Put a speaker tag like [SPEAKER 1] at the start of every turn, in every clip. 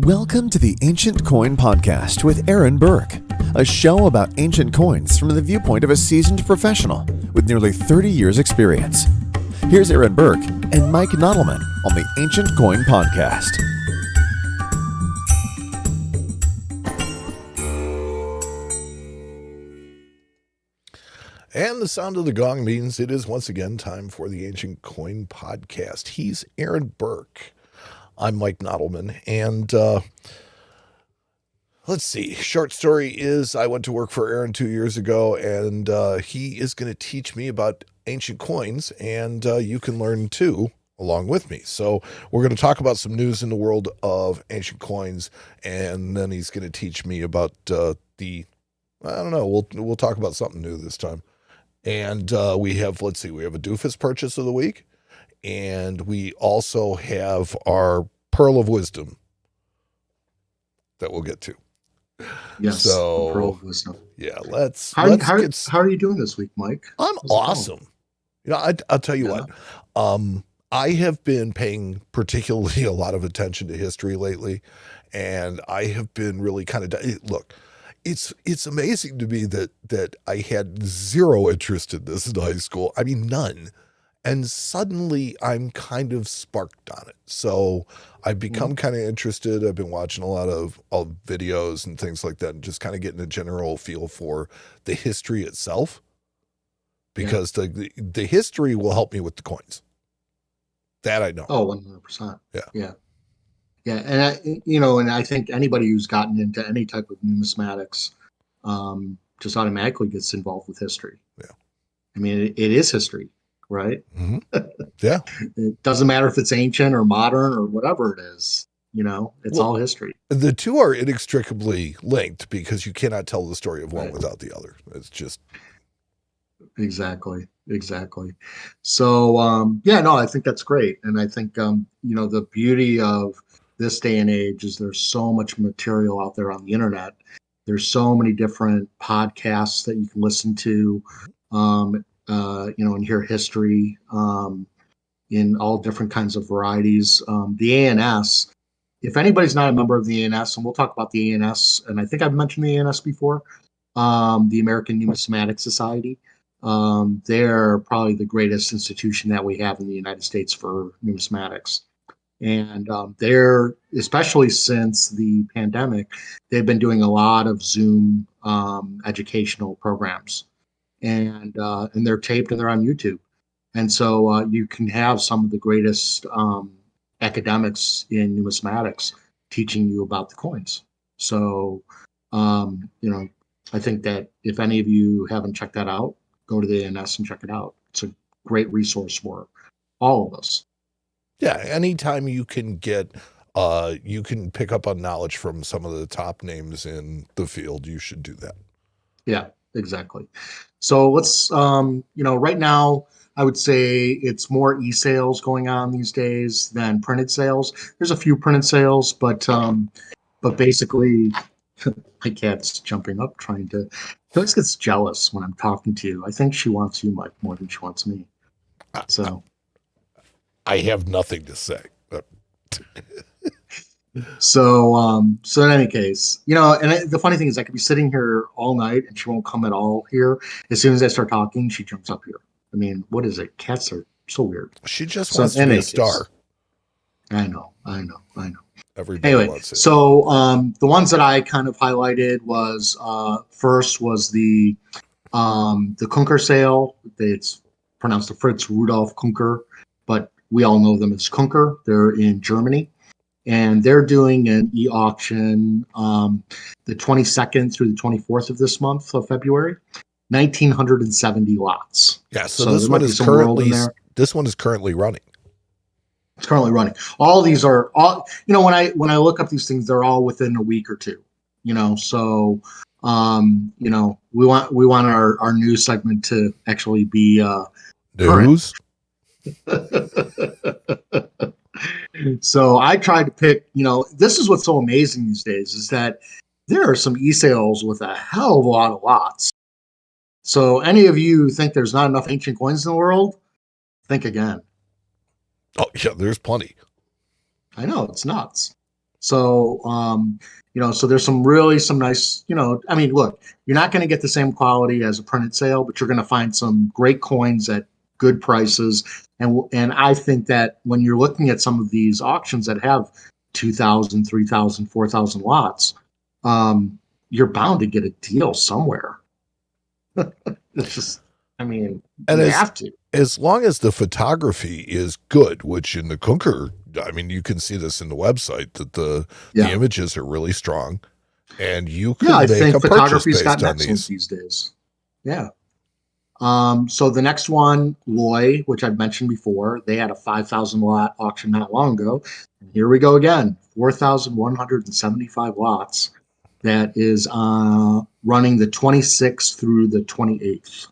[SPEAKER 1] Welcome to the Ancient Coin Podcast with Aaron Berk, a show about ancient coins from the viewpoint of a seasoned professional with nearly 30 years' experience. Here's Aaron Berk and Mike Nottleman on the Ancient Coin Podcast.
[SPEAKER 2] And the sound of the gong means it is once again time for the Ancient Coin Podcast. He's Aaron Berk. I'm Mike Nottleman. And let's see. Short story is I went to work for Aaron 2 years ago, and he is going to teach me about ancient coins, and you can learn too along with me. So we're going to talk about some news in the world of ancient coins, and then he's going to teach me about I don't know, we'll talk about something new this time. And we have a Doofus purchase of the week, and we also have our Pearl of Wisdom that we'll get to.
[SPEAKER 3] Yes,
[SPEAKER 2] so
[SPEAKER 3] Pearl of Wisdom.
[SPEAKER 2] Yeah,
[SPEAKER 3] How are you doing this week, Mike?
[SPEAKER 2] I'm awesome. You know, I'll tell you what. I have been paying particularly a lot of attention to history lately, and I have been really kind of look. It's amazing to me that I had zero interest in this in high school. I mean, none. And suddenly I'm kind of sparked on it. So I've become kind of interested. I've been watching a lot of videos and things like that and just kind of getting a general feel for the history itself. Because the history will help me with the coins. That I know.
[SPEAKER 3] Oh, 100%.
[SPEAKER 2] Yeah.
[SPEAKER 3] And I think anybody who's gotten into any type of numismatics just automatically gets involved with history.
[SPEAKER 2] Yeah.
[SPEAKER 3] I mean, it is history, right?
[SPEAKER 2] Mm-hmm. Yeah.
[SPEAKER 3] It doesn't matter if it's ancient or modern or whatever it is. You know, it's all history. The
[SPEAKER 2] two are inextricably linked because you cannot tell the story of one without the other. It's just...
[SPEAKER 3] Exactly. So, I think that's great. And I think, the beauty of this day and age is there's so much material out there on the internet. There's so many different podcasts that you can listen to, and hear history in all different kinds of varieties. The ANS, if anybody's not a member of the ANS, and we'll talk about the ANS, and I think I've mentioned the ANS before, the American Numismatic Society. They're probably the greatest institution that we have in the United States for numismatics. And they're, especially since the pandemic, they've been doing a lot of Zoom educational programs. And they're taped and they're on YouTube. And so you can have some of the greatest academics in numismatics teaching you about the coins. So, I think that if any of you haven't checked that out, go to the ANS and check it out. It's a great resource for all of us.
[SPEAKER 2] Yeah, anytime you can get, you can pick up on knowledge from some of the top names in the field, you should do that.
[SPEAKER 3] Yeah, exactly. So let's, right now, I would say it's more e-sales going on these days than printed sales. There's a few printed sales, but basically, my cat's jumping up trying to. She always gets jealous when I'm talking to you. I think she wants you, Mike, more than she wants me. So
[SPEAKER 2] I have nothing to say.
[SPEAKER 3] So in any case, and the funny thing is I could be sitting here all night and she won't come at all here. As soon as I start talking, she jumps up here. I mean, what is it? Cats are so weird.
[SPEAKER 2] She just wants to be a star.
[SPEAKER 3] I know.
[SPEAKER 2] Everybody wants it.
[SPEAKER 3] So the ones that I kind of highlighted was first was the Kunker sale. It's pronounced the Fritz Rudolf Kunker, but we all know them as Kunker. They're in Germany, and they're doing an e-auction the 22nd through the 24th of this month of February. 1,970 lots.
[SPEAKER 2] Yeah, so this one is currently running.
[SPEAKER 3] It's currently running. All these are all, when I look up these things, they're all within a week or two, so, we want our news segment to actually be,
[SPEAKER 2] news.
[SPEAKER 3] So I tried to pick, this is what's so amazing these days is that there are some e-sales with a hell of a lot of lots. So any of you think there's not enough ancient coins in the world? Think again.
[SPEAKER 2] Oh, yeah, there's plenty.
[SPEAKER 3] I know, it's nuts. So, so there's some nice, I mean, look, you're not going to get the same quality as a printed sale, but you're going to find some great coins at good prices. And I think that when you're looking at some of these auctions that have 2,000, 3,000, 4,000 lots, you're bound to get a deal somewhere. It's just, I mean,
[SPEAKER 2] And
[SPEAKER 3] you have to.
[SPEAKER 2] as long as the photography is good, which in the Kunker, I mean, you can see this in the website that the images are really strong, and you can
[SPEAKER 3] I
[SPEAKER 2] make
[SPEAKER 3] think
[SPEAKER 2] a purchase
[SPEAKER 3] photography's
[SPEAKER 2] based
[SPEAKER 3] gotten
[SPEAKER 2] on
[SPEAKER 3] excellent
[SPEAKER 2] these
[SPEAKER 3] days. Yeah. So the next one, Loy, which I've mentioned before, they had a 5,000 lot auction not long ago. And here we go again, 4,175 lots. That is running the 26th through the 28th.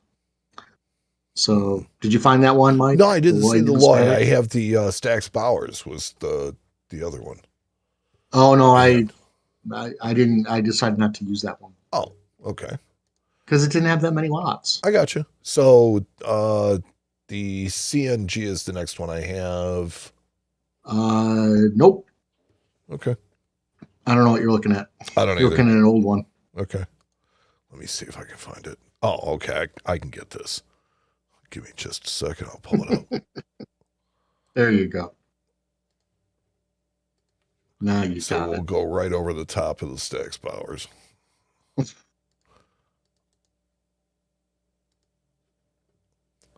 [SPEAKER 3] So did you find that one, Mike?
[SPEAKER 2] No, I didn't see the Loy.
[SPEAKER 3] Numismatic?
[SPEAKER 2] I have the Stax Bowers was the other one.
[SPEAKER 3] Oh no,
[SPEAKER 2] Yeah.
[SPEAKER 3] I didn't. I decided not to use that one.
[SPEAKER 2] Oh, okay.
[SPEAKER 3] Because it didn't have that many lots.
[SPEAKER 2] I got you. So the CNG is the next one I have.
[SPEAKER 3] Nope.
[SPEAKER 2] Okay.
[SPEAKER 3] I don't know what you're looking at.
[SPEAKER 2] I don't
[SPEAKER 3] You're
[SPEAKER 2] either.
[SPEAKER 3] looking at an old one.
[SPEAKER 2] Okay. Let me see if I can find it. Oh, okay. I can get this. Give me just a second. I'll pull it up.
[SPEAKER 3] There you go. Now you
[SPEAKER 2] So
[SPEAKER 3] got
[SPEAKER 2] we'll
[SPEAKER 3] it.
[SPEAKER 2] go right over the top of the Stax Bowers.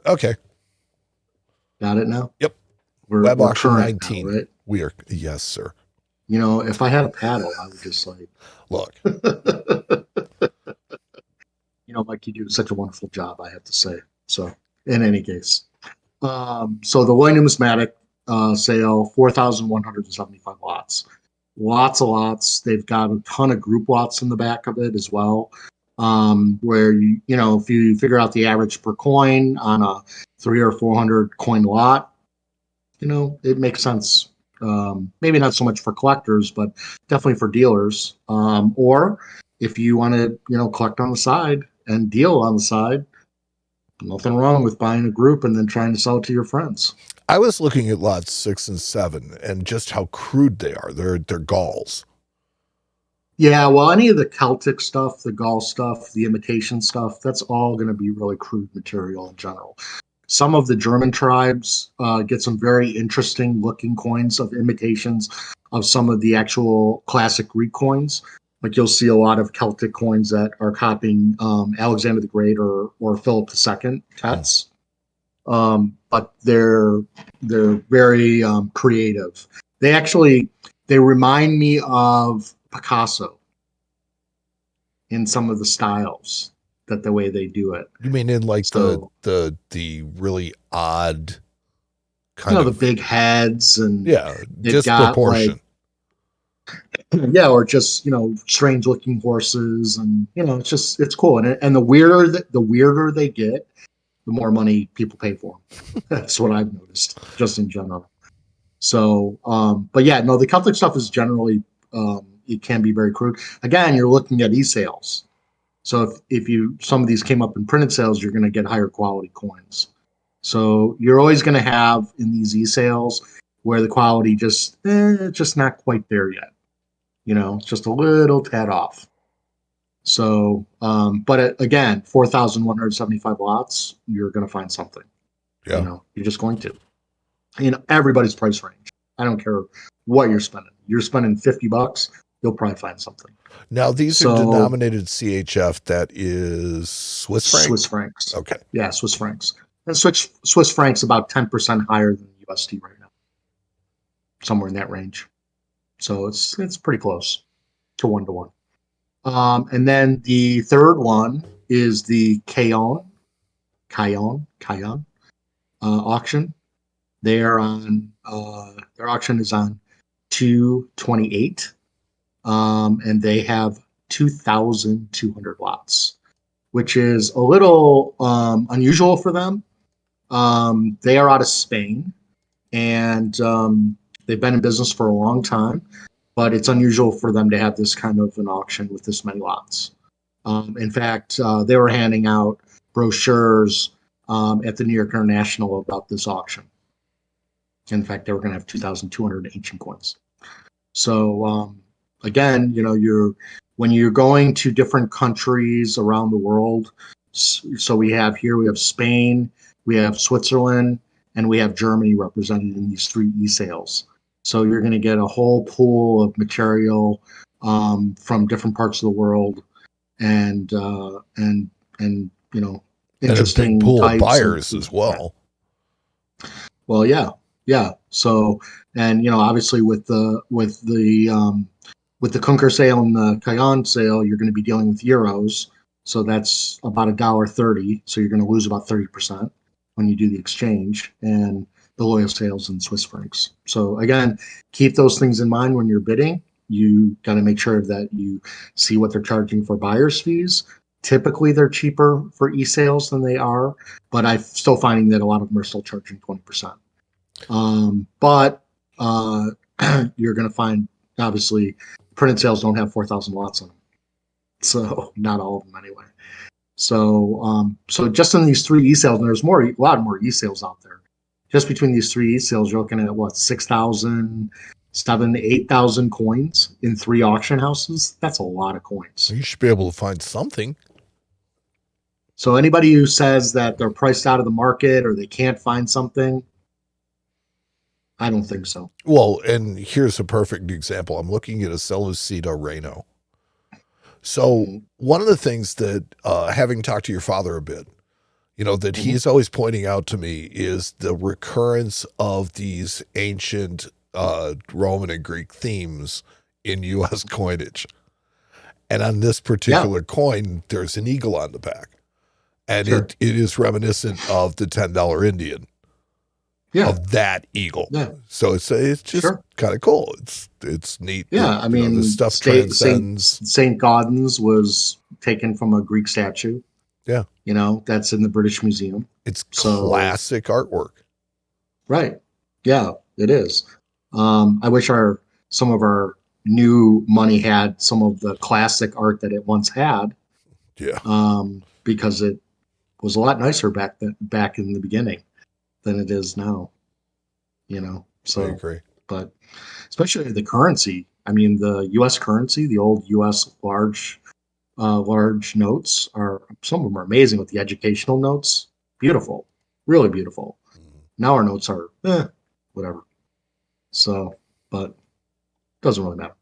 [SPEAKER 2] Okay.
[SPEAKER 3] Got it now?
[SPEAKER 2] Yep.
[SPEAKER 3] We're
[SPEAKER 2] Web auction
[SPEAKER 3] current
[SPEAKER 2] 19.
[SPEAKER 3] now, right?
[SPEAKER 2] We are. Yes, sir.
[SPEAKER 3] If I had a paddle, I would just like
[SPEAKER 2] Look.
[SPEAKER 3] Mike, you do such a wonderful job, I have to say. So in any case. So the Loy Numismatic sale, 4,175 lots. Lots of lots. They've got a ton of group lots in the back of it as well. Where if you figure out the average per coin on a 300 or 400 coin lot, it makes sense. Maybe not so much for collectors, but definitely for dealers. Or if you want to, collect on the side and deal on the side, nothing wrong with buying a group and then trying to sell it to your friends.
[SPEAKER 2] I was looking at lots 6 and 7 and just how crude they are. They're galls.
[SPEAKER 3] Yeah, well, any of the Celtic stuff, the Gaul stuff, the imitation stuff, that's all going to be really crude material in general. Some of the German tribes get some very interesting looking coins of imitations of some of the actual classic Greek coins. Like you'll see a lot of Celtic coins that are copying Alexander the Great or Philip II texts. But they're very creative. They remind me of Picasso in some of the styles, that the way they do it.
[SPEAKER 2] You mean in like
[SPEAKER 3] So,
[SPEAKER 2] the really odd kind of
[SPEAKER 3] the big heads and they've got
[SPEAKER 2] disproportion.
[SPEAKER 3] or just strange looking horses, and it's cool. And the weirder they get, the more money people pay for them. That's what I've noticed, just in general. So, but yeah, no, the Celtic stuff is generally it can be very crude. Again, you're looking at e-sales. So if some of these came up in printed sales, you're going to get higher quality coins. So you're always going to have in these e-sales where the quality just not quite there yet. It's just a little tad off. So, but again, 4,175 lots, you're going to find something.
[SPEAKER 2] Yeah.
[SPEAKER 3] You're just going to. Everybody's price range. I don't care what you're spending. You're spending $50, you'll probably find something.
[SPEAKER 2] Now these are denominated CHF. That is Swiss franc.
[SPEAKER 3] Swiss francs.
[SPEAKER 2] Okay.
[SPEAKER 3] Yeah, Swiss francs. And Swiss francs about 10% higher than USD right now. Somewhere in that range. So it's pretty close to 1-to-1. And then the third one is the Cayon auction. Their auction is on 2/28, and they have 2,200 lots, which is a little unusual for them. They are out of Spain, and they've been in business for a long time, but it's unusual for them to have this kind of an auction with this many lots. In fact, they were handing out brochures at the New York International about this auction. In fact, they were going to have 2,200 ancient coins. So again, when you're going to different countries around the world. So we have Spain, we have Switzerland, and we have Germany represented in these three e-sales. So you're going to get a whole pool of material from different parts of the world, and and
[SPEAKER 2] And a big
[SPEAKER 3] interesting
[SPEAKER 2] pool of
[SPEAKER 3] types
[SPEAKER 2] buyers as well.
[SPEAKER 3] Well, yeah. So, and obviously with the Kunker sale and the Kayan sale, you're going to be dealing with euros. So that's about $1.30. So you're going to lose about 30% when you do the exchange, and the loyal sales in Swiss francs. So again, keep those things in mind when you're bidding. You got to make sure that you see what they're charging for buyer's fees. Typically, they're cheaper for e-sales than they are, but I'm still finding that a lot of them are still charging 20%. But you're going to find, obviously, printed sales don't have 4,000 lots on them. So not all of them anyway. So just in these three e-sales, and there's a lot more e-sales out there. Just between these three e-sales, you're looking at what, 6,000, 7,000, 8,000 coins in three auction houses. That's a lot of coins.
[SPEAKER 2] You should be able to find something.
[SPEAKER 3] So anybody who says that they're priced out of the market or they can't find something, I don't think so.
[SPEAKER 2] Well, and here's a perfect example. I'm looking at a Seleucida Reno. So one of the things that, having talked to your father a bit, that he's always pointing out to me is the recurrence of these ancient Roman and Greek themes in U.S. coinage. And on this particular coin, there's an eagle on the back. And it is reminiscent of the $10 Indian. Of that eagle. Yeah. So it's just kind of cool. It's neat.
[SPEAKER 3] Yeah, I mean,
[SPEAKER 2] the stuff transcends.
[SPEAKER 3] St. Gaudens was taken from a Greek statue.
[SPEAKER 2] Yeah.
[SPEAKER 3] That's in the British Museum.
[SPEAKER 2] It's classic artwork.
[SPEAKER 3] Right. Yeah, it is. I wish some of our new money had some of the classic art that it once had.
[SPEAKER 2] Yeah.
[SPEAKER 3] Because it was a lot nicer back in the beginning than it is now, So
[SPEAKER 2] I agree.
[SPEAKER 3] But especially the currency. I mean, the U.S. currency, the old U.S. large notes some of them are amazing with the educational notes. Beautiful, really beautiful. Now our notes are whatever. So, but doesn't really matter.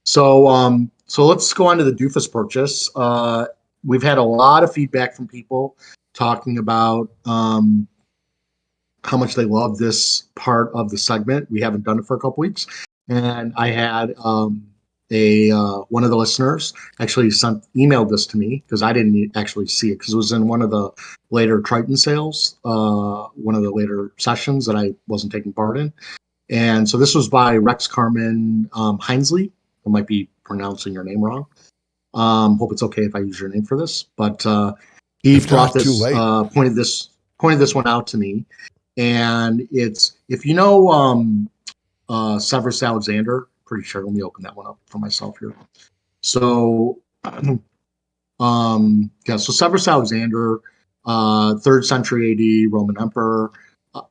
[SPEAKER 3] So let's go on to the Doofus purchase. We've had a lot of feedback from people talking about how much they love this part of the segment. We haven't done it for a couple weeks. And I had one of the listeners actually emailed this to me because I didn't actually see it because it was in one of the later Triton sales, one of the later sessions that I wasn't taking part in. And so this was by Rex Carmen Hinesley. I might be pronouncing your name wrong. Hope it's okay if I use your name for this. But he brought this, pointed this one out to me. And it's, if Severus Alexander, pretty sure, let me open that one up for myself here. So, so Severus Alexander, 3rd century AD, Roman emperor,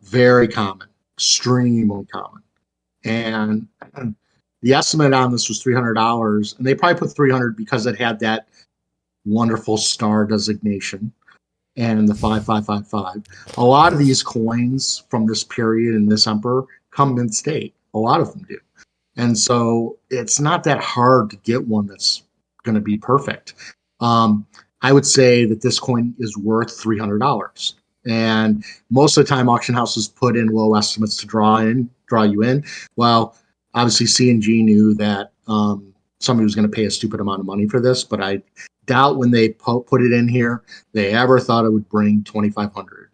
[SPEAKER 3] very common, extremely common. And the estimate on this was $300, and they probably put 300 because it had that wonderful star designation and the 5555. A lot of these coins from this period and this emperor come mint state. A lot of them do. And so it's not that hard to get one that's going to be perfect. I would say that this coin is worth $300. And most of the time auction houses put in low estimates to draw you in. Well, obviously C&G knew that somebody was going to pay a stupid amount of money for this, but I doubt when they put it in here, they ever thought it would bring 2,500.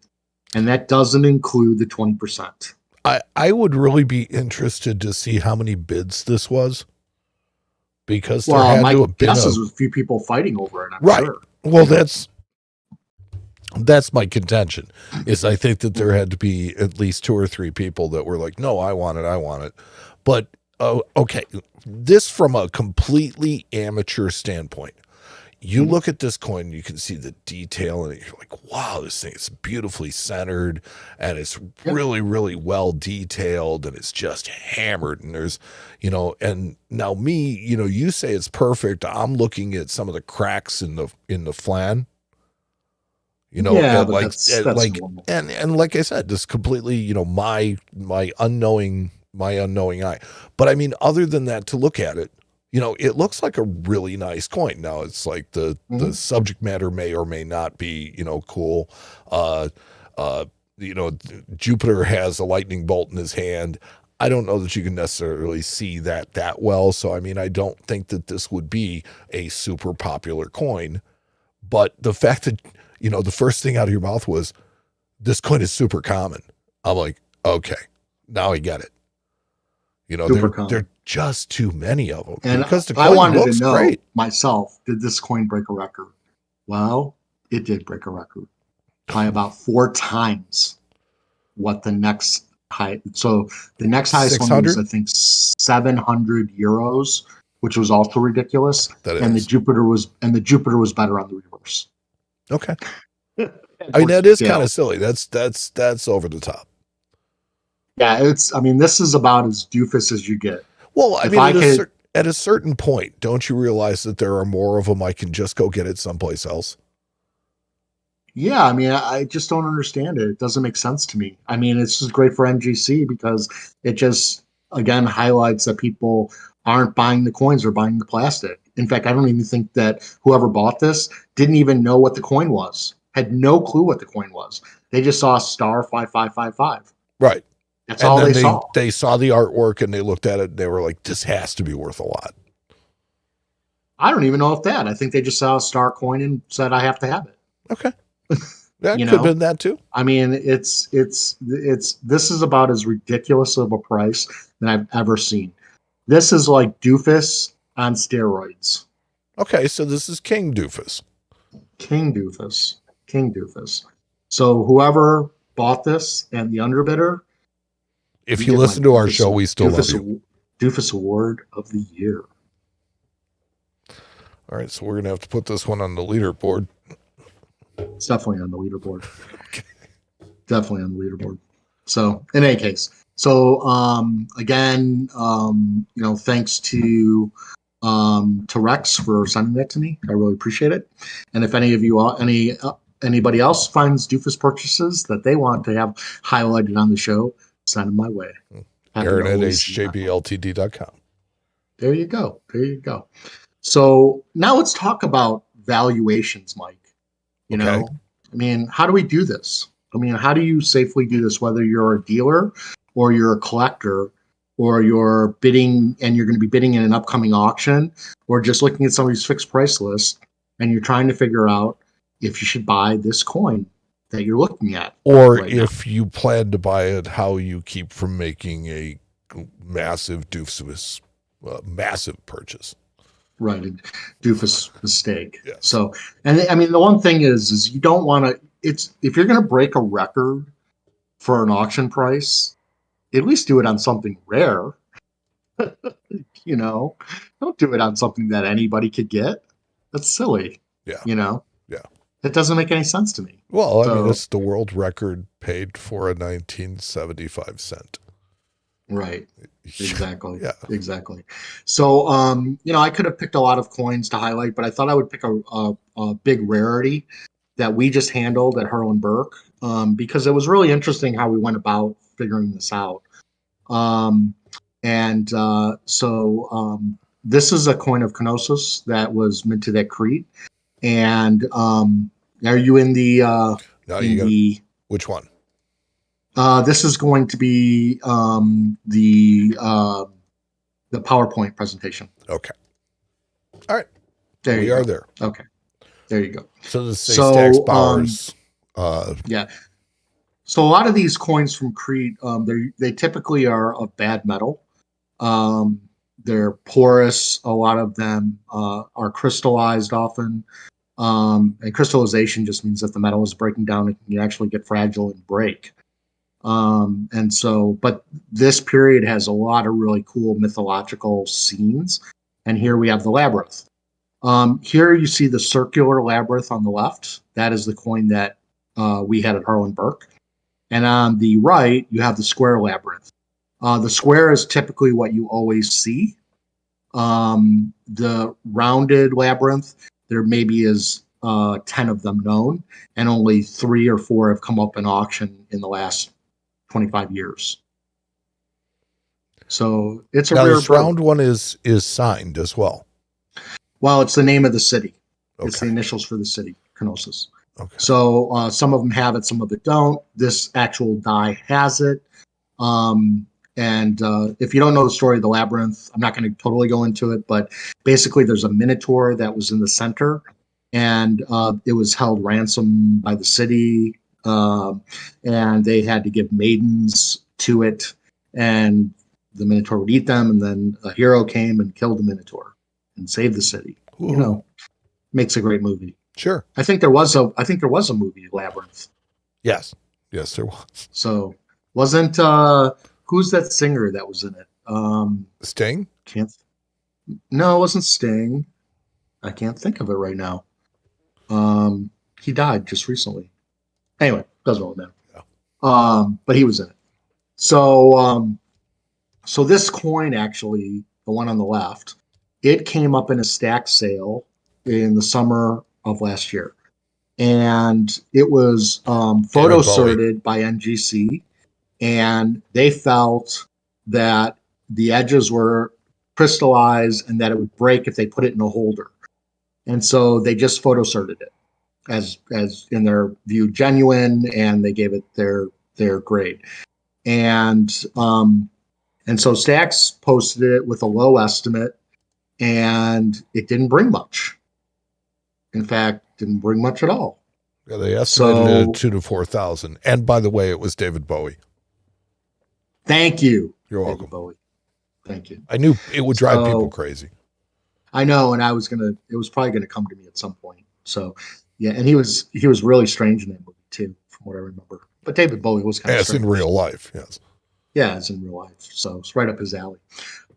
[SPEAKER 3] And that doesn't include the 20%.
[SPEAKER 2] I would really be interested to see how many bids this was. Because there had to have been
[SPEAKER 3] a few people fighting over it, I'm sure.
[SPEAKER 2] Well, that's my contention, is I think that there had to be at least 2 or 3 people that were like, no, I want it. But, okay, this from a completely amateur standpoint, you look at this coin, you can see the detail, and you're like, wow, this thing is beautifully centered, and it's really, really well detailed, and it's just hammered. And there's, and now me, you say it's perfect. I'm looking at some of the cracks in the flan.
[SPEAKER 3] Yeah, but that's normal.
[SPEAKER 2] And like I said, this completely, my unknowing eye. But I mean, other than that, to look at it, it looks like a really nice coin. Now it's like the subject matter may or may not be, cool. Jupiter has a lightning bolt in his hand. I don't know that you can necessarily see that well. So, I mean, I don't think that this would be a super popular coin. But the fact that, the first thing out of your mouth was, this coin is super common. I'm like, okay, now I get it. There are just too many of them.
[SPEAKER 3] And
[SPEAKER 2] because the
[SPEAKER 3] I
[SPEAKER 2] coin
[SPEAKER 3] wanted
[SPEAKER 2] looks
[SPEAKER 3] to know
[SPEAKER 2] great.
[SPEAKER 3] myself, did this coin break a record? Well, it did break a record by about 4 times what the next high. So the next highest
[SPEAKER 2] 600?
[SPEAKER 3] one was, I think, 700 euros, which was also ridiculous.
[SPEAKER 2] And
[SPEAKER 3] the Jupiter was better on the reverse.
[SPEAKER 2] Okay. I mean, that is kind of silly. That's over the top.
[SPEAKER 3] Yeah, this is about as doofus as you get.
[SPEAKER 2] Well, I mean, at a certain point, don't you realize that there are more of them? I can just go get it someplace else.
[SPEAKER 3] Yeah, I mean, I just don't understand it. It doesn't make sense to me. I mean, it's just great for MGC because it just, again, highlights that people aren't buying the coins, or buying the plastic. In fact, I don't even think that whoever bought this didn't even know what the coin was, had no clue what the coin was. They just saw star 5555.
[SPEAKER 2] Right.
[SPEAKER 3] That's all they saw.
[SPEAKER 2] They saw the artwork and they looked at it and they were like, this has to be worth a lot.
[SPEAKER 3] I don't even know if that. I think they just saw a star coin and said, I have to have it.
[SPEAKER 2] Okay. That could have been that too.
[SPEAKER 3] I mean, this is about as ridiculous of a price that I've ever seen. This is like Doofus on steroids.
[SPEAKER 2] Okay, so this is King Doofus.
[SPEAKER 3] King Doofus. So whoever bought this and the underbidder,
[SPEAKER 2] if you listen to our show, we still love you.
[SPEAKER 3] Doofus Award of the Year.
[SPEAKER 2] All right, so we're going to have to put this one on the leaderboard.
[SPEAKER 3] It's definitely on the leaderboard. Okay. Definitely on the leaderboard. So, in any case, again, thanks to Rex for sending that to me. I really appreciate it. And if any of you, anybody else finds Doofus purchases that they want to have highlighted on the show, send them my way.
[SPEAKER 2] Aaron at hjbltd.com.
[SPEAKER 3] There you go. So now let's talk about valuations, Mike. I mean, how do we do this? I mean, how do you safely do this, whether you're a dealer or you're a collector, or you're bidding and you're going to be bidding in an upcoming auction, or just looking at somebody's fixed price list and you're trying to figure out if you should buy this coin that you're looking at.
[SPEAKER 2] Or if you plan to buy it, how you keep from making a massive Doofus, massive purchase.
[SPEAKER 3] Right, a Doofus mistake.
[SPEAKER 2] Yes.
[SPEAKER 3] So, and I mean, the one thing is you don't want to. If you're going to break a record for an auction price, at least do it on something rare. Don't do it on something that anybody could get. That's silly.
[SPEAKER 2] Yeah.
[SPEAKER 3] Yeah. It doesn't make any sense to me.
[SPEAKER 2] Well, I mean, it's the world record paid for a 1975 cent.
[SPEAKER 3] Right. Exactly.
[SPEAKER 2] Yeah.
[SPEAKER 3] Exactly. So, I could have picked a lot of coins to highlight, but I thought I would pick a big rarity that we just handled at Herlin Berk, because it was really interesting how we went about figuring this out. This is a coin of Knossos that was minted at Crete. And are you in the
[SPEAKER 2] which one?
[SPEAKER 3] This is going to be the PowerPoint presentation.
[SPEAKER 2] Okay. All right.
[SPEAKER 3] There
[SPEAKER 2] we are there.
[SPEAKER 3] Okay. There you go.
[SPEAKER 2] So the stacks bars.
[SPEAKER 3] Yeah. So a lot of these coins from Crete, they typically are of bad metal. They're porous. A lot of them are crystallized often. And crystallization just means that the metal is breaking down and can actually get fragile and break. But this period has a lot of really cool mythological scenes. And here we have the labyrinth. Here you see the circular labyrinth on the left. That is the coin that we had at Harlan Berk. And on the right, you have the square labyrinth. The square is typically what you always see. The rounded labyrinth, there maybe is 10 of them known, and only 3 or 4 have come up in auction in the last 25 years. So it's a
[SPEAKER 2] Now
[SPEAKER 3] rare
[SPEAKER 2] this
[SPEAKER 3] bird.
[SPEAKER 2] round one is signed as well.
[SPEAKER 3] Well, it's the name of the city.
[SPEAKER 2] Okay.
[SPEAKER 3] It's the initials for the city, Knossos.
[SPEAKER 2] Okay.
[SPEAKER 3] So some of them have it, some of it don't. This actual die has it. And if you don't know the story of the labyrinth, I'm not going to totally go into it, but basically there's a minotaur that was in the center, and it was held ransom by the city, and they had to give maidens to it, and the minotaur would eat them, and then a hero came and killed the minotaur and saved the city.
[SPEAKER 2] Ooh.
[SPEAKER 3] You know, makes a great movie.
[SPEAKER 2] Sure.
[SPEAKER 3] I think there was a movie, Labyrinth.
[SPEAKER 2] Yes, there was.
[SPEAKER 3] So wasn't who's that singer that was in it?
[SPEAKER 2] Sting?
[SPEAKER 3] No, it wasn't Sting. I can't think of it right now. He died just recently. Anyway, doesn't really matter. Yeah. But he was in it. So so this coin, actually, the one on the left, it came up in a stack sale in the summer of last year. And it was photo sorted by NGC, and they felt that the edges were crystallized and that it would break if they put it in a holder. And so they just photo sorted it as in their view genuine, and they gave it their grade. And so Stax posted it with a low estimate, and it didn't bring much. In fact, didn't bring much at all.
[SPEAKER 2] Yeah, they estimated it at 2,000 to 4,000. And by the way, it was David Bowie.
[SPEAKER 3] Thank you.
[SPEAKER 2] You're
[SPEAKER 3] David
[SPEAKER 2] welcome.
[SPEAKER 3] Bowie. Thank you.
[SPEAKER 2] I knew it would drive people crazy.
[SPEAKER 3] I know, and it was probably gonna come to me at some point. So yeah, and he was really strange in that movie too, from what I remember. But David Bowie was kind of strange.
[SPEAKER 2] In real life, yes.
[SPEAKER 3] Yeah, it's in real life. So it's right up his alley.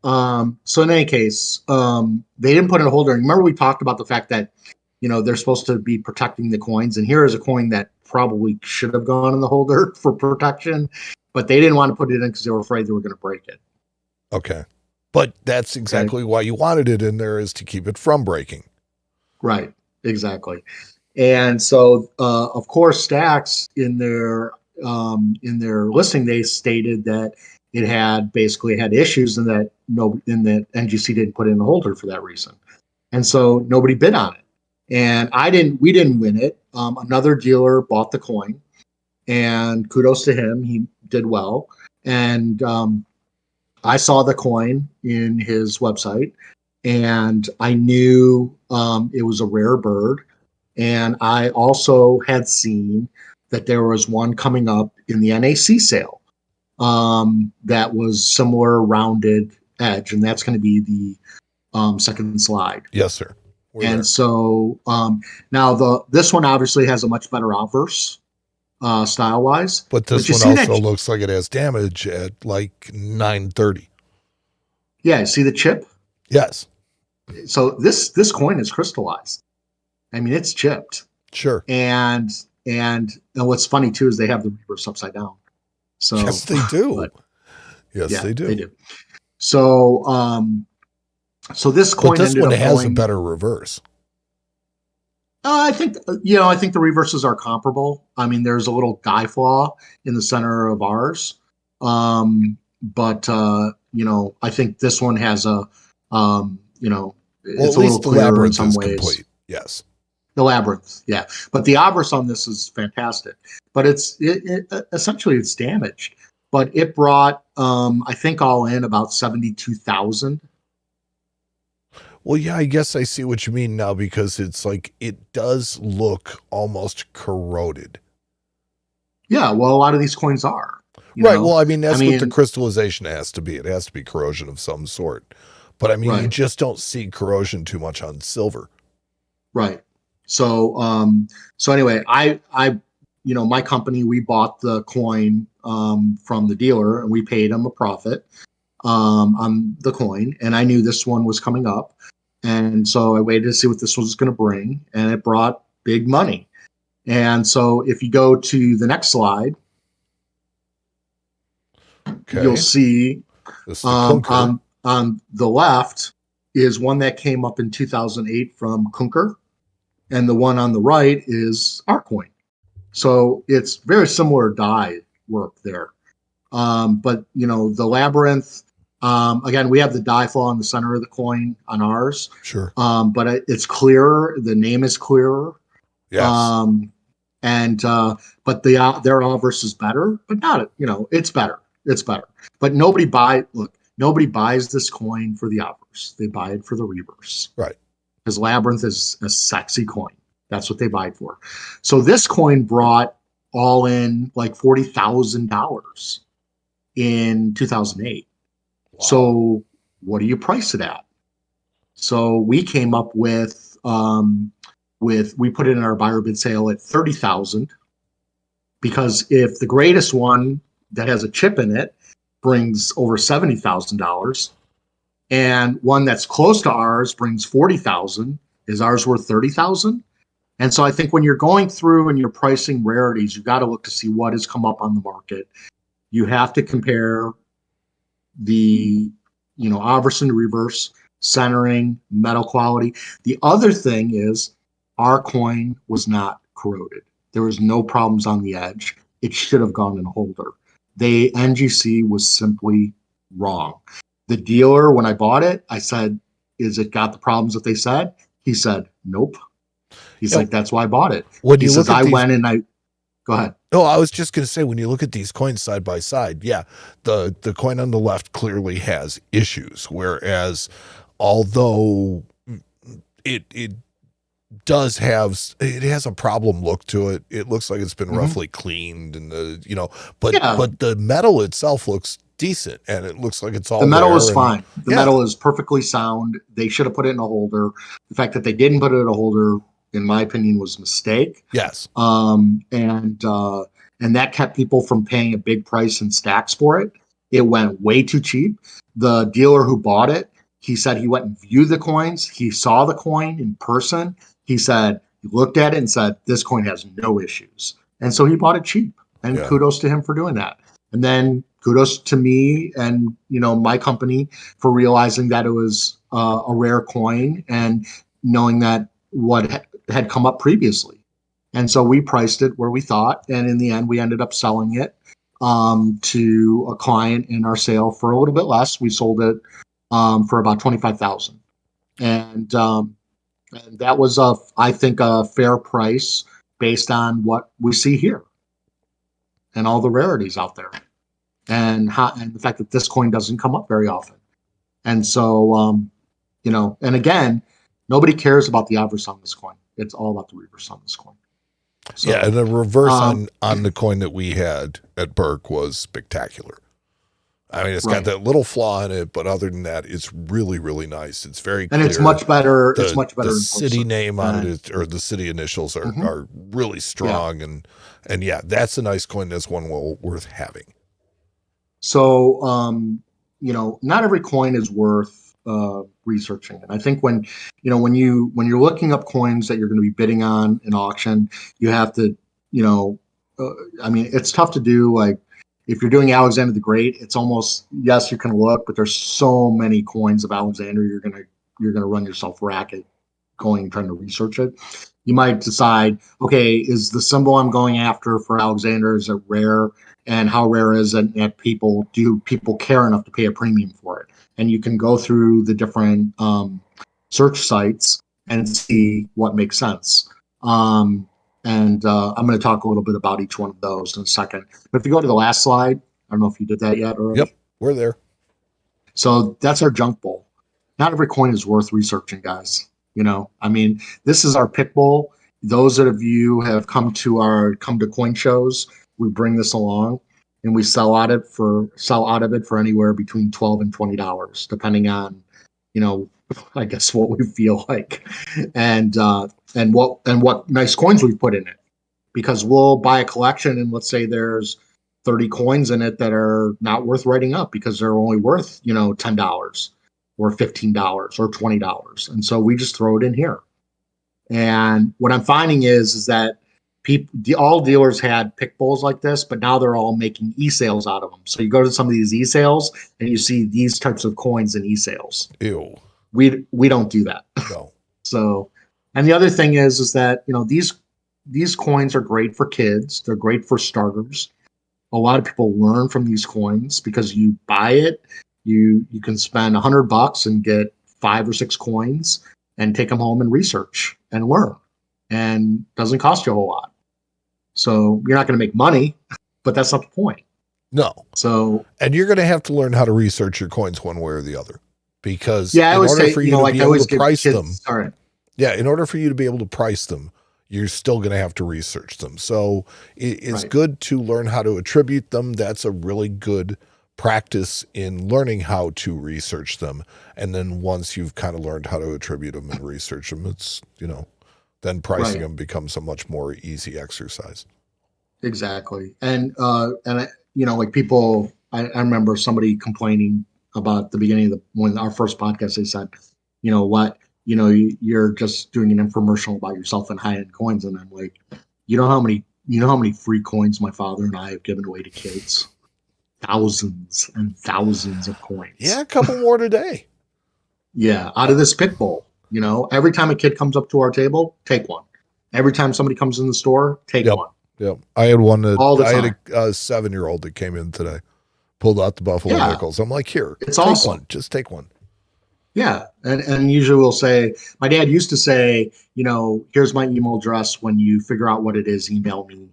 [SPEAKER 3] So in any case, they didn't put in a holder. And remember, we talked about the fact that, you know, they're supposed to be protecting the coins. And here is a coin that probably should have gone in the holder for protection, but they didn't want to put it in because they were afraid they were going to break it.
[SPEAKER 2] Okay. But that's exactly why you wanted it in there, is to keep it from breaking.
[SPEAKER 3] Right. Exactly. And so, of course, Stax in their listing, they stated that it had basically had issues, and that NGC didn't put in a holder for that reason. And so nobody bid on it. And we didn't win it. Another dealer bought the coin, and kudos to him. He did well. And I saw the coin in his website, and I knew it was a rare bird. And I also had seen that there was one coming up in the NAC sale that was similar rounded edge, and that's going to be the second slide.
[SPEAKER 2] Yes, sir.
[SPEAKER 3] So now this one obviously has a much better obverse style wise.
[SPEAKER 2] But this one also looks like it has damage at like 930.
[SPEAKER 3] Yeah, see the chip?
[SPEAKER 2] Yes.
[SPEAKER 3] So this coin is crystallized. I mean, it's chipped.
[SPEAKER 2] Sure.
[SPEAKER 3] And what's funny too is they have the reverse upside down. So
[SPEAKER 2] yes, they do. They do.
[SPEAKER 3] They do. So so this coin,
[SPEAKER 2] but this one has a better reverse.
[SPEAKER 3] I think the reverses are comparable. I mean, there's a little die flaw in the center of ours, but I think this one has a it's a little clearer in some ways.
[SPEAKER 2] Complete. Yes.
[SPEAKER 3] The labyrinth, yeah, but the obverse on this is fantastic. But essentially it's damaged. But it brought, I think, all in about 72,000.
[SPEAKER 2] Well, yeah, I guess I see what you mean now, because it's like it does look almost corroded. Yeah,
[SPEAKER 3] well, a lot of these coins are.
[SPEAKER 2] Right. Well, I mean, that's what the crystallization has to be. It has to be corrosion of some sort. But I mean, you just don't see corrosion too much on silver.
[SPEAKER 3] Right. So anyway, I my company, we bought the coin from the dealer, and we paid him a profit on the coin, and I knew this one was coming up, And so I waited to see what this was going to bring, and it brought big money. And so if you go to the next slide, you'll see
[SPEAKER 2] this is the Kunker.
[SPEAKER 3] on the left is one that came up in 2008 from Kunker, and the one on the right is our coin. So it's very similar die work there. But the labyrinth, again, we have the die flaw in the center of the coin on ours.
[SPEAKER 2] Sure.
[SPEAKER 3] But it's clearer. The name is clearer.
[SPEAKER 2] Yes.
[SPEAKER 3] But their obverse is better, but not, it's better. It's better. But nobody buys this coin for the obverse. They buy it for the reverse.
[SPEAKER 2] Right.
[SPEAKER 3] Because labyrinth is a sexy coin. That's what they buy it for. So this coin brought all in like $40,000 in 2008. Wow. So what do you price it at? So we came up with we put it in our buyer bid sale at 30,000, because if the greatest one that has a chip in it brings over $70,000, and one that's close to ours brings 40,000, is ours worth 30,000? And so I think when you're going through and you're pricing rarities, you've got to look to see what has come up on the market. You have to compare the, obverse and reverse, centering, metal quality. The other thing is our coin was not corroded. There was no problems on the edge. It should have gone in a holder. The NGC was simply wrong. The dealer, when I bought it, I said, "Is it got the problems that they said?" He said, "Nope." He's like, "That's why I bought it." He says, "I went and I." Go ahead.
[SPEAKER 2] Oh, I was just going to say, when you look at these coins side by side, yeah, the coin on the left clearly has issues, whereas although it has a problem look to it. It looks like it's been roughly cleaned, and but the metal itself looks decent, and it looks like it's all
[SPEAKER 3] the metal is fine. The metal is perfectly sound. They should have put it in a holder. The fact that they didn't put it in a holder, in my opinion, was a mistake.
[SPEAKER 2] Yes.
[SPEAKER 3] And that kept people from paying a big price in stacks for it. It went way too cheap. The dealer who bought it, he said he went and viewed the coins. He saw the coin in person. He said he looked at it and said, "This coin has no issues." And so he bought it cheap. And kudos to him for doing that. And then kudos to me and my company for realizing that it was a rare coin and knowing that what had come up previously. And so we priced it where we thought, and in the end, we ended up selling it to a client in our sale for a little bit less. We sold it for about 25,000, and that was I think a fair price based on what we see here and all the rarities out there, and the fact that this coin doesn't come up very often. And so and again, nobody cares about the obverse on this coin. It's all about the reverse on this coin. So,
[SPEAKER 2] and the reverse on the coin that we had at Berk was spectacular. I mean, it's got that little flaw in it, but other than that, it's really, really nice. It's very clear.
[SPEAKER 3] And it's much better. It's much better.
[SPEAKER 2] The city name on it or the city initials are really strong. And yeah, that's a nice coin. That's one worth having.
[SPEAKER 3] So, not every coin is worth researching. And I think when you're looking up coins that you're going to be bidding on in auction, you have to, it's tough to do. Like if you're doing Alexander the Great, it's almost, yes, you can look, but there's so many coins of Alexander, you're going to run yourself ragged trying to research it. You might decide, okay, is the symbol I'm going after for Alexander, is it rare? And how rare is it that people care enough to pay a premium for it? And you can go through the different search sites and see what makes sense. I'm going to talk a little bit about each one of those in a second. But if you go to the last slide, I don't know if you did that yet already.
[SPEAKER 2] Yep, we're there.
[SPEAKER 3] So that's our junk bowl. Not every coin is worth researching, guys. This is our pick bowl. Those of you have come to coin shows, we bring this along, and we sell out of it for anywhere between $12 and $20, depending on, I guess what we feel like, and what nice coins we've put in it. Because we'll buy a collection, and let's say there's 30 coins in it that are not worth writing up because they're only worth $10. or $15 or $20. And so we just throw it in here. And what I'm finding is that all dealers had pick bowls like this, but now they're all making e-sales out of them. So you go to some of these e-sales and you see these types of coins in e-sales.
[SPEAKER 2] Ew.
[SPEAKER 3] We don't do that.
[SPEAKER 2] No.
[SPEAKER 3] So, and the other thing is that, these coins are great for kids. They're great for starters. A lot of people learn from these coins because you buy it, you can spend $100 and get 5 or 6 coins and take them home and research and learn, and doesn't cost you a whole lot. So you're not going to make money, but that's not the point.
[SPEAKER 2] No.
[SPEAKER 3] So,
[SPEAKER 2] and you're going to have to learn how to research your coins one way or the other, because
[SPEAKER 3] yeah, I always say,
[SPEAKER 2] for you to be able to price them,
[SPEAKER 3] sorry.
[SPEAKER 2] Yeah, in order for you to be able to price them, you're still going to have to research them. So it's good to learn how to attribute them. That's a really good practice in learning how to research them. And then once you've kind of learned how to attribute them and research them, it's, then pricing them becomes a much more easy exercise.
[SPEAKER 3] Exactly. And like people, I remember somebody complaining about the beginning of when our first podcast, they said, you're just doing an infomercial about yourself and high-end coins. And I'm like, you know how many free coins my father and I have given away to kids? Thousands and thousands of coins.
[SPEAKER 2] Yeah, a couple more today.
[SPEAKER 3] Yeah, out of this pit bowl. Every time a kid comes up to our table, take one. Every time somebody comes in the store, take one.
[SPEAKER 2] Yep. I had one
[SPEAKER 3] all the
[SPEAKER 2] I
[SPEAKER 3] time.
[SPEAKER 2] had a 7-year-old that came in today, pulled out the Buffalo nickels. I'm like, here,
[SPEAKER 3] it's
[SPEAKER 2] take
[SPEAKER 3] awesome.
[SPEAKER 2] one. Just take one.
[SPEAKER 3] Yeah. And usually we'll say, my dad used to say, here's my email address. When you figure out what it is, email me.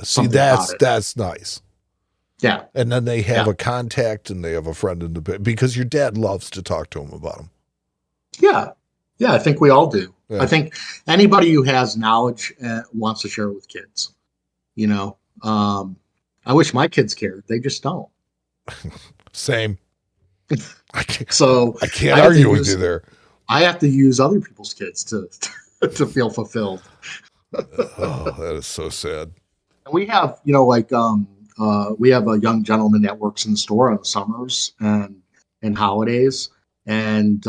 [SPEAKER 2] See, that's nice.
[SPEAKER 3] Yeah.
[SPEAKER 2] And then they have a contact and they have a friend in the bit, because your dad loves to talk to him about them.
[SPEAKER 3] Yeah. Yeah. I think we all do.
[SPEAKER 2] Yeah.
[SPEAKER 3] I think anybody who has knowledge wants to share it with kids. I wish my kids cared. They just don't.
[SPEAKER 2] Same. I can't
[SPEAKER 3] I
[SPEAKER 2] argue with you there.
[SPEAKER 3] I have to use other people's kids to feel fulfilled.
[SPEAKER 2] Oh, that is so sad.
[SPEAKER 3] And we have, we have a young gentleman that works in the store on the summers and holidays, and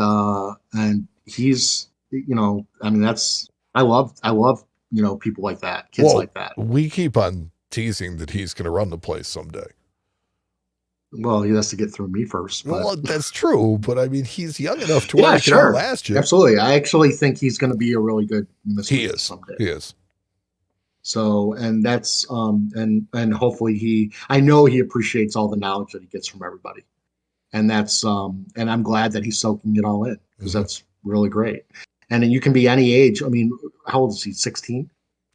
[SPEAKER 3] he's, I love people like that, kids like that.
[SPEAKER 2] We keep on teasing that he's going to run the place someday.
[SPEAKER 3] Well, he has to get through me first. But.
[SPEAKER 2] Well, that's true, but I mean, he's young enough to where he can outlast you.
[SPEAKER 3] Absolutely. I actually think he's going to be a really good numismatist someday.
[SPEAKER 2] He is.
[SPEAKER 3] So, and that's, and hopefully I know he appreciates all the knowledge that he gets from everybody. And that's, and I'm glad that he's soaking it all in, because that's really great. And then you can be any age. I mean, how old is he? 16?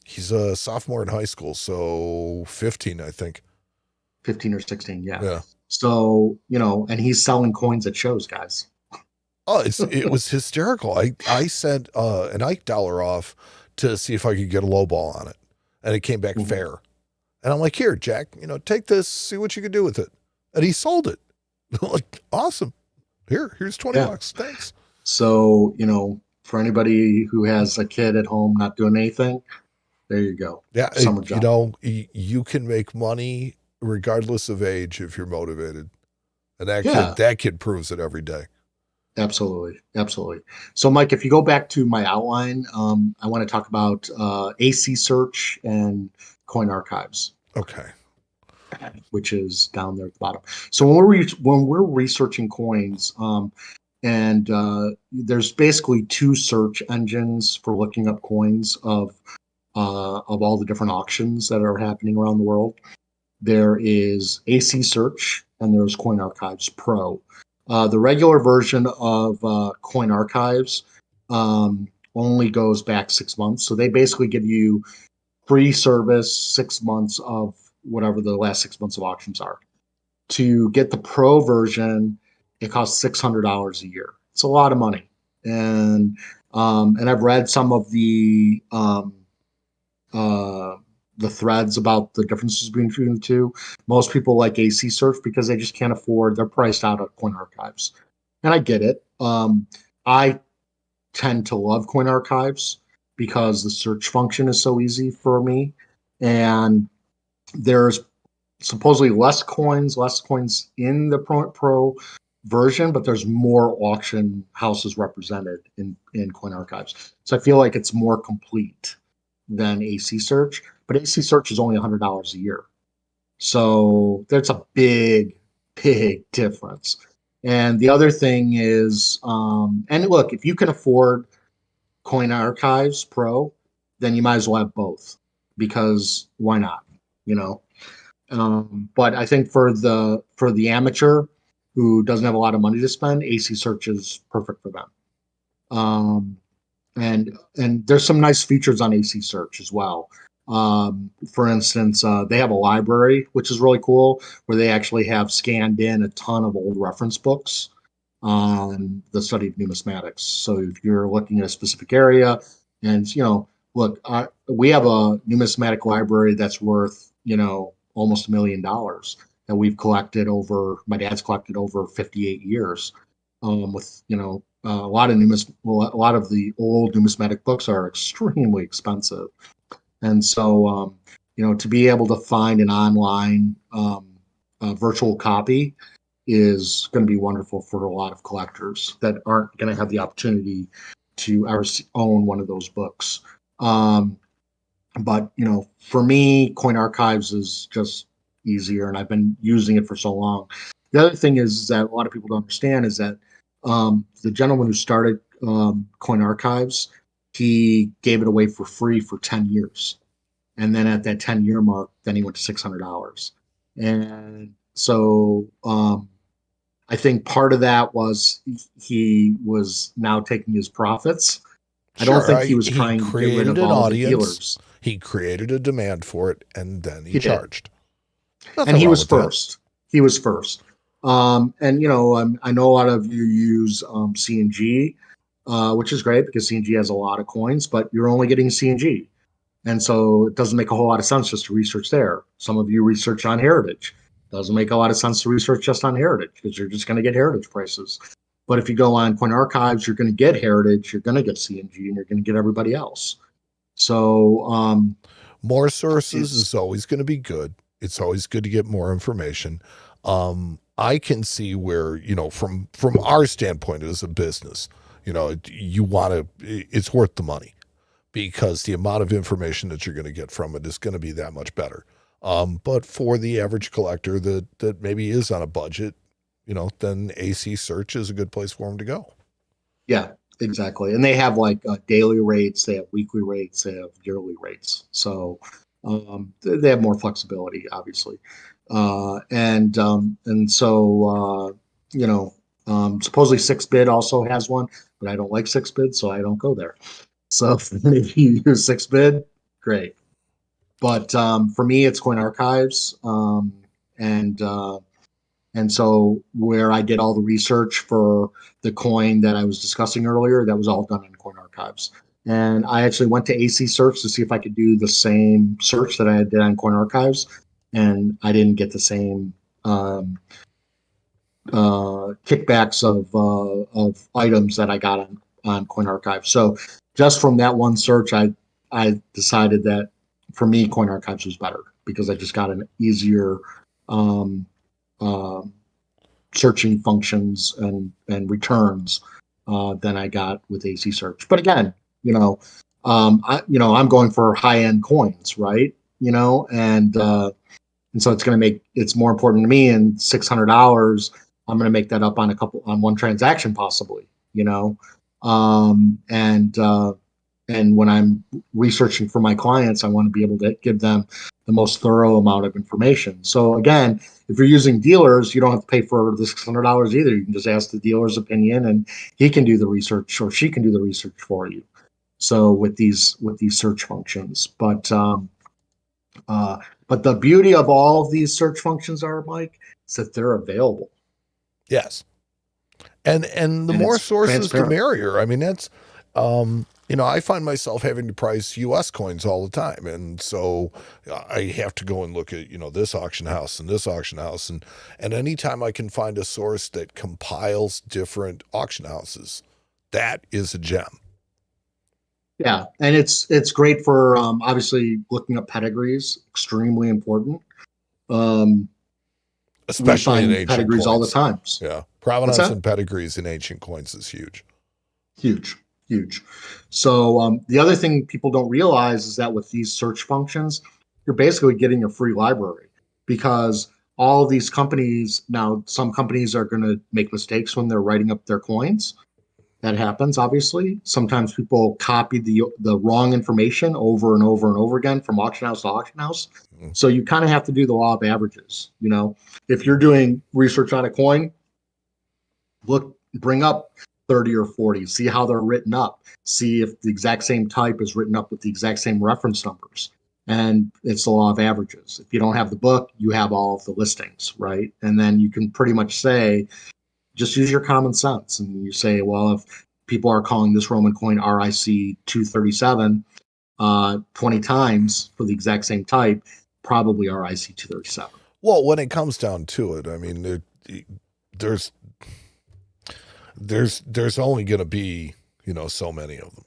[SPEAKER 2] He's a sophomore in high school, so 15, I think.
[SPEAKER 3] 15 or 16, yeah.
[SPEAKER 2] Yeah.
[SPEAKER 3] So, and he's selling coins at shows, guys.
[SPEAKER 2] Oh, it was hysterical. I sent an Ike dollar off to see if I could get a low ball on it, and it came back fair. And I'm like, here, Jack, take this, see what you can do with it. And he sold it. Like, awesome. Here's $20. Thanks.
[SPEAKER 3] So, for anybody who has a kid at home not doing anything, there you go.
[SPEAKER 2] Yeah. You can make money regardless of age if you're motivated. And that kid proves it every day.
[SPEAKER 3] Absolutely. Absolutely. So, Mike, if you go back to my outline, I want to talk about AC search and coin archives.
[SPEAKER 2] Okay.
[SPEAKER 3] Which is down there at the bottom. So when we're researching coins, and there's basically 2 search engines for looking up coins of all the different auctions that are happening around the world. There is AC search and there's Coin Archives Pro. The regular version of Coin Archives only goes back 6 months. So they basically give you free service 6 months of whatever the last 6 months of auctions are. To get the Pro version, it costs $600 a year. It's a lot of money. And I've read some of the threads about the differences between the two. Most people like AC search because they just can't afford, they're priced out at Coin Archives. And I get it. I tend to love Coin Archives because the search function is so easy for me. And there's supposedly less coins in the Pro version, but there's more auction houses represented in Coin Archives. So I feel like it's more complete than AC Search, but AC Search is only $100 a year. So there's a big difference. And the other thing is, and look, if you can afford Coin Archives Pro, then you might as well have both, because why not? You know. But I think for the amateur who doesn't have a lot of money to spend, AC Search is perfect for them. And there's some nice features on AC Search as well. For instance, they have a library, which is really cool, where they actually have scanned in a ton of old reference books on the study of numismatics. So if you're looking at a specific area, and look, we have a numismatic library that's worth almost $1 million that we've collected over. My dad's collected over 58 years. With a lot of the old numismatic books are extremely expensive, and so to be able to find an online virtual copy is going to be wonderful for a lot of collectors that aren't going to have the opportunity to ever own one of those books. But for me, Coin Archives is just easier, and I've been using it for so long. The other thing is that a lot of people don't understand is that the gentleman who started Coin Archives, he gave it away for free for 10 years. And then at that 10-year mark, then he went to $600. And so I think part of that was he was now taking his profits. I don't think he was trying to get rid of all the dealers.
[SPEAKER 2] He created a demand for it, and then he charged.
[SPEAKER 3] And he was first. He was first. And I know a lot of you use C&G, which is great because C&G has a lot of coins, but you're only getting C&G. And so it doesn't make a whole lot of sense just to research there. Some of you research on Heritage. Doesn't make a lot of sense to research just on Heritage because you're just going to get Heritage prices. But if you go on Coin Archives, you're going to get Heritage, you're going to get C&G, and you're going to get everybody else. So
[SPEAKER 2] more sources is always going to be good. It's always good to get more information. I can see where, from our standpoint as a business, you want to, it's worth the money because the amount of information that you're going to get from it is going to be that much better. But for the average collector that maybe is on a budget, then AC Search is a good place for them to go.
[SPEAKER 3] Yeah, exactly. And they have like daily rates, they have weekly rates, they have yearly rates. So they have more flexibility, obviously. And so supposedly 6bid also has one, but I don't like 6bid, so I don't go there. So if you use 6bid, great. But for me, it's Coin Archives, and so where I did all the research for the coin that I was discussing earlier, that was all done in Coin Archives. And I actually went to AC Search to see if I could do the same search that I did on Coin Archives, and I didn't get the same kickbacks of items that I got on Coin Archives. So just from that one search, I decided that for me, Coin Archives was better because I just got an easier searching functions and returns than I got with AC Search. But again, I'm going for high end coins, right? And so it's more important to me. And $600, I'm going to make that up on one transaction possibly. And when I'm researching for my clients, I want to be able to give them the most thorough amount of information. So again, if you're using dealers, you don't have to pay for the $600 either. You can just ask the dealer's opinion, and he can do the research, or she can do the research for you. So with these search functions, but the beauty of all of these search functions are, Mike, is that they're available.
[SPEAKER 2] Yes, and the more sources, the merrier. I mean, that's I find myself having to price U.S. coins all the time. And so I have to go and look at, this auction house and this auction house. And anytime I can find a source that compiles different auction houses, that is a gem.
[SPEAKER 3] Yeah. And it's great for, obviously looking up pedigrees, extremely important.
[SPEAKER 2] especially in
[SPEAKER 3] find
[SPEAKER 2] ancient
[SPEAKER 3] pedigrees all the
[SPEAKER 2] coins.
[SPEAKER 3] time.
[SPEAKER 2] Yeah,
[SPEAKER 3] What's
[SPEAKER 2] provenance
[SPEAKER 3] that?
[SPEAKER 2] and pedigrees in ancient coins is huge.
[SPEAKER 3] Huge, huge. So the other thing people don't realize is that with these search functions, you're basically getting a free library because all of these companies now, some companies are going to make mistakes when they're writing up their coins. That happens, obviously. Sometimes people copy the wrong information over and over and over again from auction house to auction house.
[SPEAKER 2] Mm.
[SPEAKER 3] So you kind of have to do the law of averages. If you're doing research on a coin, bring up 30 or 40, see how they're written up, see if the exact same type is written up with the exact same reference numbers. And it's the law of averages. If you don't have the book, you have all of the listings, right? And then you can pretty much say, just use your common sense. And you say, well, if people are calling this Roman coin RIC 237 20 times for the exact same type, probably RIC 237.
[SPEAKER 2] Well, when it comes down to it, I mean, there's only going to be, so many of them.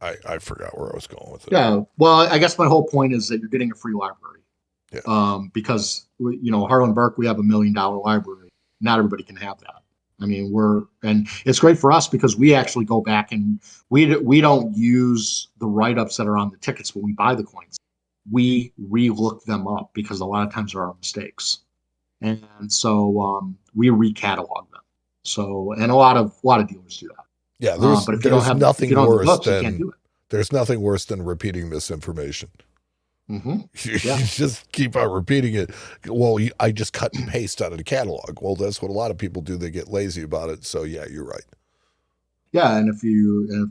[SPEAKER 2] I forgot where I was going with it.
[SPEAKER 3] Yeah. Well, I guess my whole point is that you're getting a free library.
[SPEAKER 2] Yeah.
[SPEAKER 3] Because Harlan Berk, we have $1 million library. Not everybody can have that. I mean, and it's great for us because we actually go back and we don't use the write-ups that are on the tickets when we buy the coins. We re-look them up because a lot of times there are mistakes, and so we recatalog them. So, and a lot of dealers do that.
[SPEAKER 2] Yeah,
[SPEAKER 3] But if you don't have the books, you can't do it.
[SPEAKER 2] There's nothing worse than repeating misinformation.
[SPEAKER 3] Mm-hmm.
[SPEAKER 2] You just keep on repeating it. Well, I just cut and paste out of the catalog. Well, that's what a lot of people do. They get lazy about it. So yeah, you're right.
[SPEAKER 3] Yeah, and if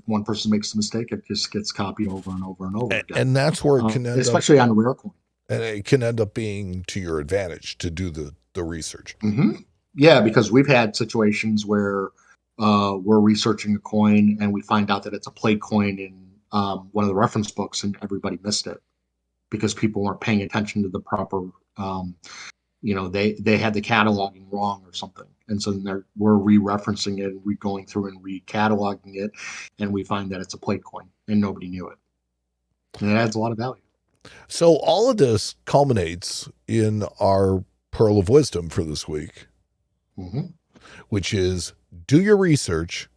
[SPEAKER 3] one person makes a mistake, it just gets copied over and over and over again.
[SPEAKER 2] And that's where it can end
[SPEAKER 3] especially on a rare coin.
[SPEAKER 2] And it can end up being to your advantage to do the research.
[SPEAKER 3] Mm-hmm. Yeah, because we've had situations where we're researching a coin and we find out that it's a plate coin in one of the reference books, and everybody missed it because people weren't paying attention to the proper. They had the cataloging wrong or something, and so we're re-referencing it and going through and re-cataloging it, and we find that it's a plate coin and nobody knew it, and it adds a lot of value.
[SPEAKER 2] So all of this culminates in our pearl of wisdom for this week, which is do your research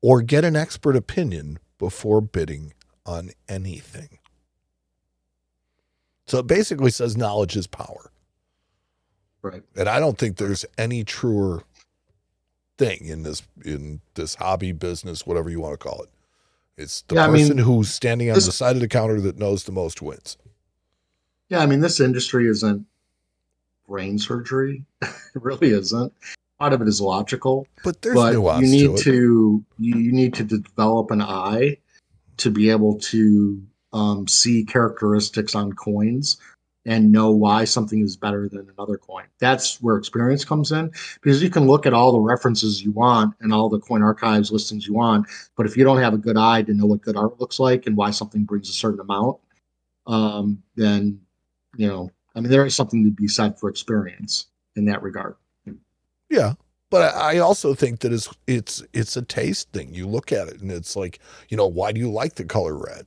[SPEAKER 2] or get an expert opinion before bidding on anything. So it basically says knowledge is power.
[SPEAKER 3] Right.
[SPEAKER 2] And I don't think there's any truer thing in this hobby business, whatever you want to call it. It's the person who's standing on the side of the counter that knows the most wins.
[SPEAKER 3] Yeah, I mean, this industry isn't brain surgery. It really isn't. A lot of it is logical.
[SPEAKER 2] But there's nuance to it.
[SPEAKER 3] You need to develop an eye to be able to see characteristics on coins and know why something is better than another coin. That's where experience comes in, because you can look at all the references you want and all the coin archives listings you want, but if you don't have a good eye to know what good art looks like and why something brings a certain amount, then there is something to be said for experience in that regard.
[SPEAKER 2] Yeah. But I also think that it's a taste thing. You look at it and it's like, why do you like the color red?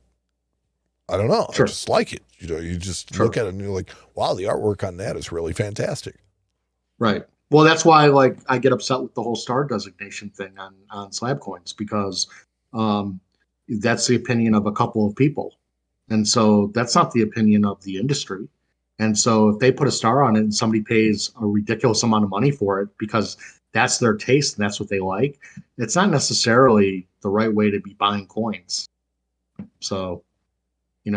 [SPEAKER 2] I don't know. Sure. I just like it. You just look at it and you're like, wow, the artwork on that is really fantastic.
[SPEAKER 3] Right. Well, that's why I get upset with the whole star designation thing on slab coins, because that's the opinion of a couple of people. And so that's not the opinion of the industry. And so if they put a star on it and somebody pays a ridiculous amount of money for it because that's their taste and that's what they like, it's not necessarily the right way to be buying coins. So, you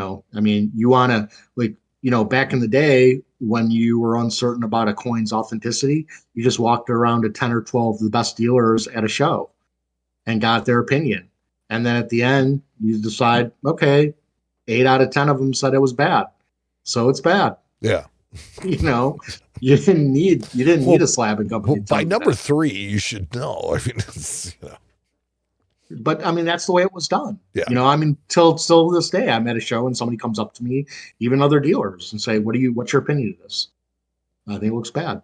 [SPEAKER 3] want to, back in the day when you were uncertain about a coin's authenticity, you just walked around to 10 or 12 of the best dealers at a show and got their opinion. And then at the end, you decide, okay, 8 out of 10 of them said it was bad. So it's bad.
[SPEAKER 2] Yeah.
[SPEAKER 3] You didn't need a slabbing company.
[SPEAKER 2] Well, by number 3, you should know. I mean,
[SPEAKER 3] But I mean, that's the way it was done.
[SPEAKER 2] Yeah.
[SPEAKER 3] Till this day, I'm at a show and somebody comes up to me, even other dealers, and say, "What's your opinion of this? I think it looks bad."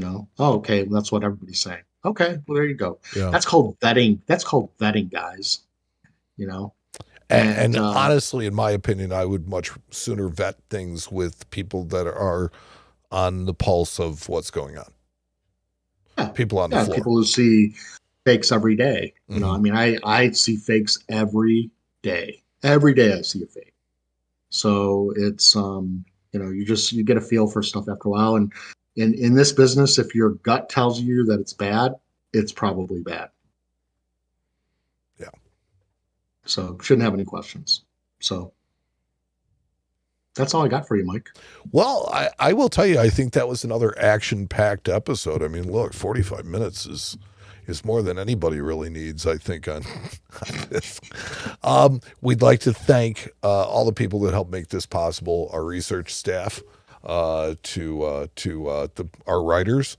[SPEAKER 3] Oh, okay, well, that's what everybody's saying. Okay, well, there you go.
[SPEAKER 2] Yeah.
[SPEAKER 3] That's called vetting. That's called vetting, guys.
[SPEAKER 2] And honestly, in my opinion, I would much sooner vet things with people that are on the pulse of what's going on.
[SPEAKER 3] Yeah.
[SPEAKER 2] People on the floor.
[SPEAKER 3] People who see fakes every day. You know,
[SPEAKER 2] Mhm.
[SPEAKER 3] I mean, I see fakes every day. Every day I see a fake. So it's you know, you get a feel for stuff after a while. And in this business, if your gut tells you that it's bad, it's probably bad.
[SPEAKER 2] Yeah.
[SPEAKER 3] So shouldn't have any questions. So that's all I got for you, Mike.
[SPEAKER 2] Well, I will tell you, I think that was another action-packed episode. I mean, look, 45 minutes is more than anybody really needs, I think, on this. We'd like to thank all the people that helped make this possible, our research staff, our writers,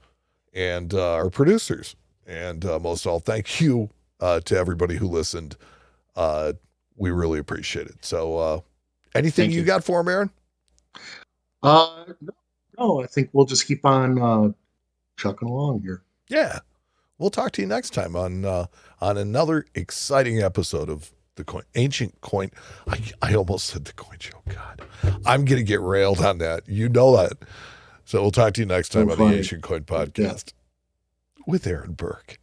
[SPEAKER 2] and our producers. And most of all, thank you to everybody who listened. We really appreciate it. So anything
[SPEAKER 3] Thank
[SPEAKER 2] you
[SPEAKER 3] you.
[SPEAKER 2] got for them, Aaron?
[SPEAKER 3] No, I think we'll just keep on chucking along here.
[SPEAKER 2] Yeah. We'll talk to you next time on another exciting episode of the Ancient Coin. I almost said the Coin Show. God, I'm going to get railed on that. You know that. So we'll talk to you next time on the Ancient Coin Podcast with Aaron Berk.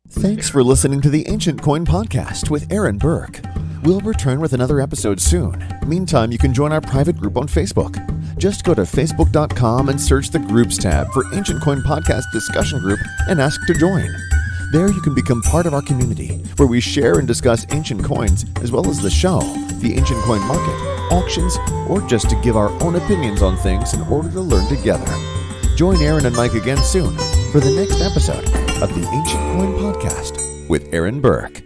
[SPEAKER 1] Thanks for listening to the Ancient Coin Podcast with Aaron Berk. We'll return with another episode soon. Meantime, you can join our private group on Facebook. Just go to facebook.com and search the Groups tab for Ancient Coin Podcast Discussion Group and ask to join. There you can become part of our community, where we share and discuss ancient coins, as well as the show, the ancient coin market, auctions, or just to give our own opinions on things in order to learn together. Join Aaron and Mike again soon for the next episode of the Ancient Coin Podcast with Aaron Berk.